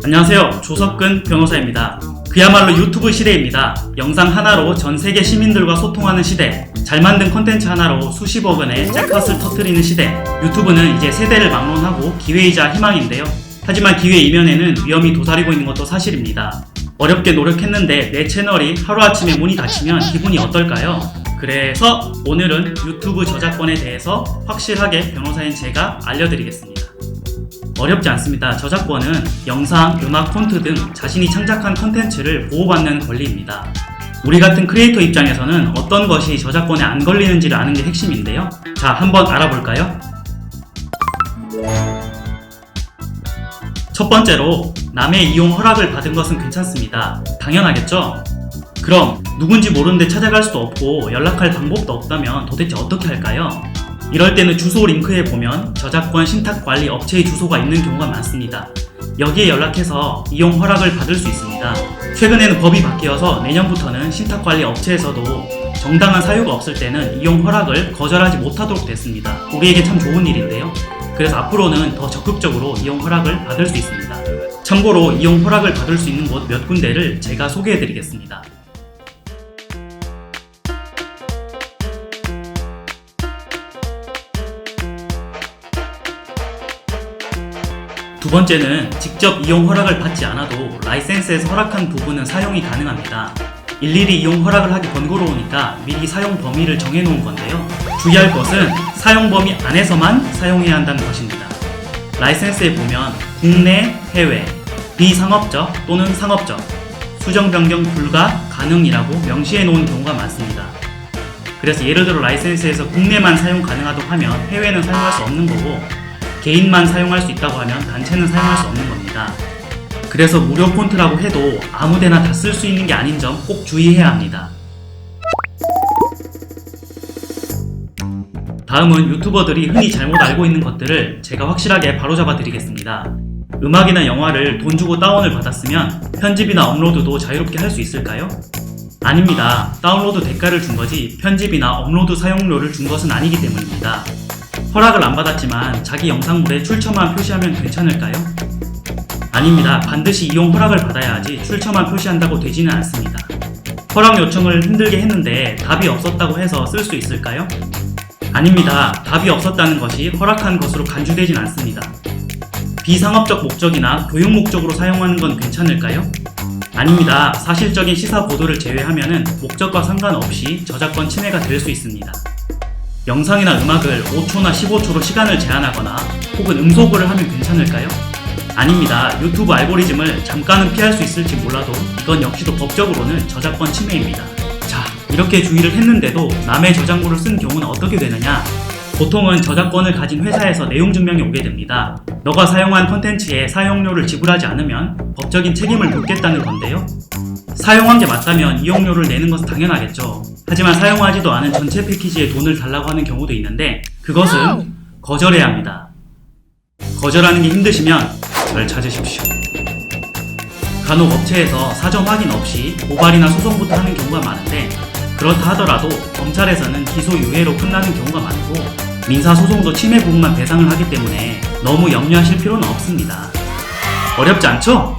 안녕하세요. 조석근 변호사입니다. 그야말로 유튜브 시대입니다. 영상 하나로 전 세계 시민들과 소통하는 시대, 잘 만든 콘텐츠 하나로 수십억 원의 잭팟을 터뜨리는 시대. 유튜브는 이제 세대를 막론하고 기회이자 희망인데요. 하지만 기회 이면에는 위험이 도사리고 있는 것도 사실입니다. 어렵게 노력했는데 내 채널이 하루아침에 문이 닫히면 기분이 어떨까요? 그래서 오늘은 유튜브 저작권에 대해서 확실하게 변호사인 제가 알려드리겠습니다. 어렵지 않습니다. 저작권은 영상, 음악, 폰트 등 자신이 창작한 콘텐츠를 보호받는 권리입니다. 우리 같은 크리에이터 입장에서는 어떤 것이 저작권에 안 걸리는지를 아는 게 핵심인데요. 자, 한번 알아볼까요? 첫 번째로, 남의 이용 허락을 받은 것은 괜찮습니다. 당연하겠죠? 그럼 누군지 모르는데 찾아갈 수도 없고 연락할 방법도 없다면 도대체 어떻게 할까요? 이럴 때는 주소 링크에 보면 저작권 신탁관리 업체의 주소가 있는 경우가 많습니다. 여기에 연락해서 이용 허락을 받을 수 있습니다. 최근에는 법이 바뀌어서 내년부터는 신탁관리 업체에서도 정당한 사유가 없을 때는 이용 허락을 거절하지 못하도록 됐습니다. 우리에게 참 좋은 일인데요. 그래서 앞으로는 더 적극적으로 이용 허락을 받을 수 있습니다. 참고로 이용 허락을 받을 수 있는 곳 몇 군데를 제가 소개해드리겠습니다. 두 번째는 직접 이용 허락을 받지 않아도 라이센스에서 허락한 부분은 사용이 가능합니다. 일일이 이용 허락을 하기 번거로우니까 미리 사용 범위를 정해놓은 건데요. 주의할 것은 사용 범위 안에서만 사용해야 한다는 것입니다. 라이센스에 보면 국내, 해외, 비상업적 또는 상업적, 수정 변경 불가, 가능이라고 명시해 놓은 경우가 많습니다. 그래서 예를 들어 라이센스에서 국내만 사용 가능하다고 하면 해외는 사용할 수 없는 거고, 개인만 사용할 수 있다고 하면 단체는 사용할 수 없는 겁니다. 그래서 무료 폰트라고 해도 아무데나 다 쓸 수 있는 게 아닌 점 꼭 주의해야 합니다. 다음은 유튜버들이 흔히 잘못 알고 있는 것들을 제가 확실하게 바로잡아 드리겠습니다. 음악이나 영화를 돈 주고 다운을 받았으면 편집이나 업로드도 자유롭게 할 수 있을까요? 아닙니다. 다운로드 대가를 준 거지 편집이나 업로드 사용료를 준 것은 아니기 때문입니다. 허락을 안 받았지만 자기 영상물에 출처만 표시하면 괜찮을까요? 아닙니다. 반드시 이용 허락을 받아야 하지 출처만 표시한다고 되지는 않습니다. 허락 요청을 힘들게 했는데 답이 없었다고 해서 쓸 수 있을까요? 아닙니다. 답이 없었다는 것이 허락한 것으로 간주되진 않습니다. 비상업적 목적이나 교육 목적으로 사용하는 건 괜찮을까요? 아닙니다. 사실적인 시사 보도를 제외하면 목적과 상관없이 저작권 침해가 될 수 있습니다. 영상이나 음악을 5초나 15초로 시간을 제한하거나 혹은 음소거를 하면 괜찮을까요? 아닙니다. 유튜브 알고리즘을 잠깐은 피할 수 있을지 몰라도 이건 역시도 법적으로는 저작권 침해입니다. 자, 이렇게 주의를 했는데도 남의 저작물을 쓴 경우는 어떻게 되느냐? 보통은 저작권을 가진 회사에서 내용 증명이 오게 됩니다. 너가 사용한 콘텐츠에 사용료를 지불하지 않으면 법적인 책임을 묻겠다는 건데요. 사용한 게 맞다면 이용료를 내는 것은 당연하겠죠. 하지만 사용하지도 않은 전체 패키지에 돈을 달라고 하는 경우도 있는데 그것은 거절해야 합니다. 거절하는 게 힘드시면 저를 찾으십시오. 간혹 업체에서 사전 확인 없이 고발이나 소송부터 하는 경우가 많은데 그렇다 하더라도 검찰에서는 기소 유예로 끝나는 경우가 많고 민사소송도 침해 부분만 배상을 하기 때문에 너무 염려하실 필요는 없습니다. 어렵지 않죠?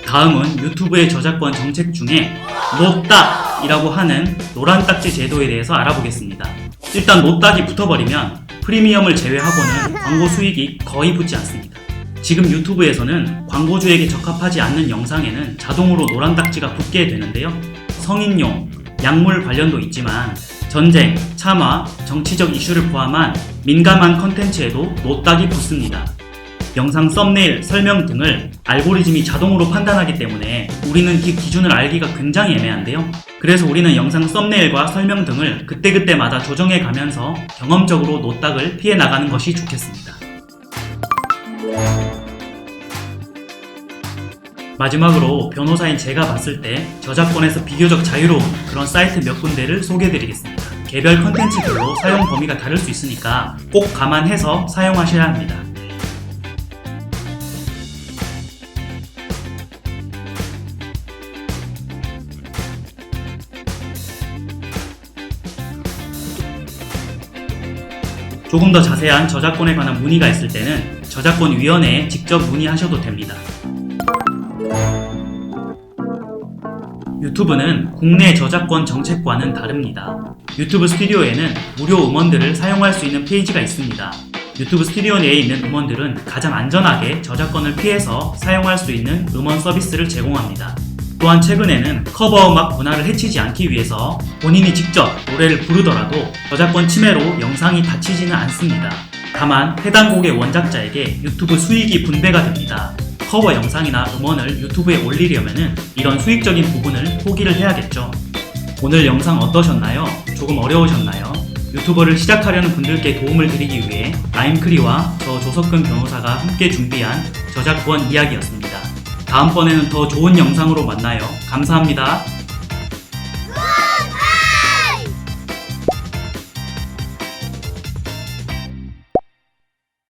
다음은 유튜브의 저작권 정책 중에 노딱이라고 하는 노란 딱지 제도에 대해서 알아보겠습니다. 일단 노딱이 붙어버리면 프리미엄을 제외하고는 광고 수익이 거의 붙지 않습니다. 지금 유튜브에서는 광고주에게 적합하지 않는 영상에는 자동으로 노란 딱지가 붙게 되는데요. 성인용, 약물 관련도 있지만 전쟁, 참화, 정치적 이슈를 포함한 민감한 컨텐츠에도 노딱이 붙습니다. 영상 썸네일, 설명 등을 알고리즘이 자동으로 판단하기 때문에 우리는 그 기준을 알기가 굉장히 애매한데요. 그래서 우리는 영상 썸네일과 설명 등을 그때그때마다 조정해 가면서 경험적으로 노딱을 피해 나가는 것이 좋겠습니다. 마지막으로 변호사인 제가 봤을 때 저작권에서 비교적 자유로운 그런 사이트 몇 군데를 소개해드리겠습니다. 개별 컨텐츠별로 사용 범위가 다를 수 있으니까 꼭 감안해서 사용하셔야 합니다. 조금 더 자세한 저작권에 관한 문의가 있을 때는 저작권위원회에 직접 문의하셔도 됩니다. 유튜브는 국내 저작권 정책과는 다릅니다. 유튜브 스튜디오에는 무료 음원들을 사용할 수 있는 페이지가 있습니다. 유튜브 스튜디오 내에 있는 음원들은 가장 안전하게 저작권을 피해서 사용할 수 있는 음원 서비스를 제공합니다. 또한 최근에는 커버 음악 문화를 해치지 않기 위해서 본인이 직접 노래를 부르더라도 저작권 침해로 영상이 닫히지는 않습니다. 다만 해당 곡의 원작자에게 유튜브 수익이 분배가 됩니다. 커버 영상이나 음원을 유튜브에 올리려면 이런 수익적인 부분을 포기를 해야겠죠. 오늘 영상 어떠셨나요? 조금 어려우셨나요? 유튜버를 시작하려는 분들께 도움을 드리기 위해 라임크리와 저 조석근 변호사가 함께 준비한 저작권 이야기였습니다. 다음번에는 더 좋은 영상으로 만나요. 감사합니다.